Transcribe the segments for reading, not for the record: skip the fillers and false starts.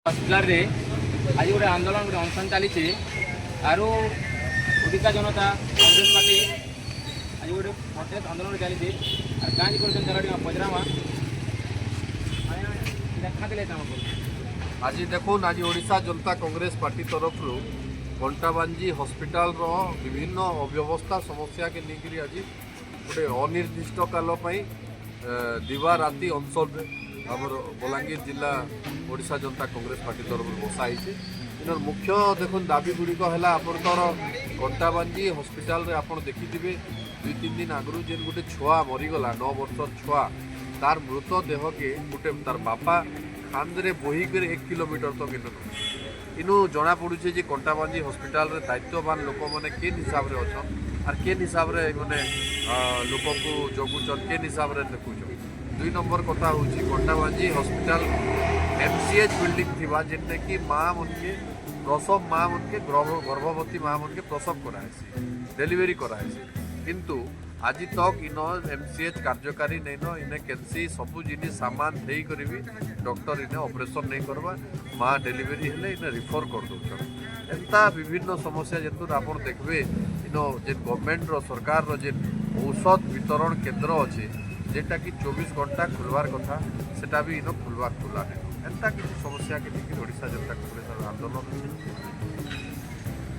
Hospital रे आज गोटे आंदोलन गोटे अनशन चली आरु ओडिशा जनता कांग्रेस पार्टी आज गोटे प्रोटेस्ट आंदोलन चली और कहीं कर पचरामा देखा आज देखो आज ओडिशा जनता कांग्रेस पार्टी तरफ घंटाबांजी हॉस्पिटल रो विभिन्न अव्यवस्था समस्या के लेकर आज गोटे अनिर्दिष्ट काल दिवा राति अंचल आमर बलांगीर जिला ओडिशा जनता कांग्रेस पार्टी तरफ बसाई इनर मुख्य देखो दाबी गुड़िक है आपंकर घंटाबांजी हॉस्पिटल रे आप देखिथे 2-3 दिन आगु जेन गोटे छुआ मरीगला 9 वर्षर छुआ तार मृतदेह के गोटे तार बापा खांदे बोहिक 1 किलोमीटर तक इनू जना पड़ू जे कंटाबांजी हॉस्पिटल रे दायित्ववान लोक मैंने केन हिसाब से अच्छा और केन हिसाब से मैंने लोक को जगुचन केन हिसाब से देखुन 2 नंबर कथा हूँ कंटाबांजी हॉस्पिटल एमसीएच बिल्डिंग थी जेने कि माँ मन के प्रसव माँ मन के गर्भवती माँ मन के प्रसव कराएसी डेलीवरी कराएसी किंतु आज तक इन एमसीएच कार्यकारी नहीं न इन्हें कैंसी सबू जिन सामान दे कर भी डॉक्टर इन्हें ऑपरेशन नहीं करवा माँ डेलीवरी हेले इन्हें रिफर कर दौन एंता विभिन्न समस्या जेतु आप देखबे इन जे गवर्नमेंट सरकार जेन औषध वितरण केन्द्र अच्छे जेटा कि 24 घंटा खुलवार कथा सेटा भी इन खुलवा नहीं एंता किसी समस्या के लेकिन ओडिशा जनता कांग्रेस आंदोलन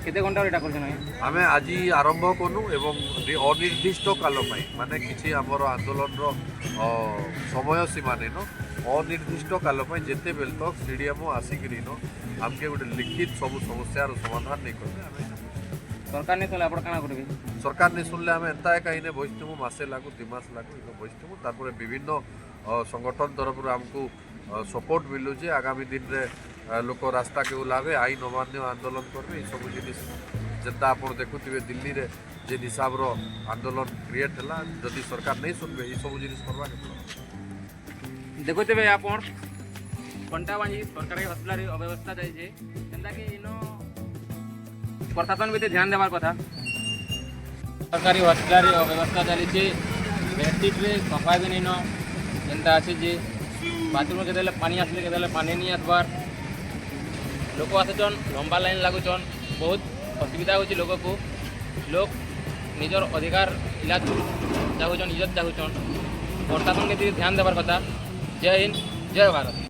केते घंटा एटा करछन आमे आज आरंभ कनु एवं अनिर्दिष्ट काल माने किसी आमर आंदोलन रो समय सीमा नहीं न अनिर्दिष्ट काल जेते बेल तक सीडीएमओ आसिक न आमके गोटे लिखित सब समस्या समाधान नहीं करबे सरकार नहीं सुनले आप काना करबे सरकार नहीं सुनले आम एंता कहीं बसतमु मसे लागू 2 मास लागू बसतमु तारपर विभिन्न संगठन तरफ आमको सपोर्ट मिलू जे आगामी दिन रे लोक रास्ता के ओह्लावे आईन अमान्य आंदोलन करबे सब जिनिस जेता आप देखुवे दिल्ली रे जे हिसाब रो आंदोलन क्रिएट है जदि सरकार नहीं सुनबे ये सब जिनिस करवा देखुते आप कंटाबांजी सरकारी हॉस्पिटल अव्यवस्था चाहिए जेनता कि इन प्रशासन भी ध्यान देवार कथा सरकारी हॉस्पिटल अव्यवस्था चली बेडशीट रे सफाई भी नहीं न जेनता अच्छे जे बाथरूम के पानी आसले के पानी नहीं आसबार लोक आसुचन लंबा लाइन लगुचन बहुत असुविधा होची लोक को लोग निजर अधिकार इलाज चाहूचन इज्जत चाहूचन प्रशासन के ध्यान देवार कथा। जय हिंद जय भारत।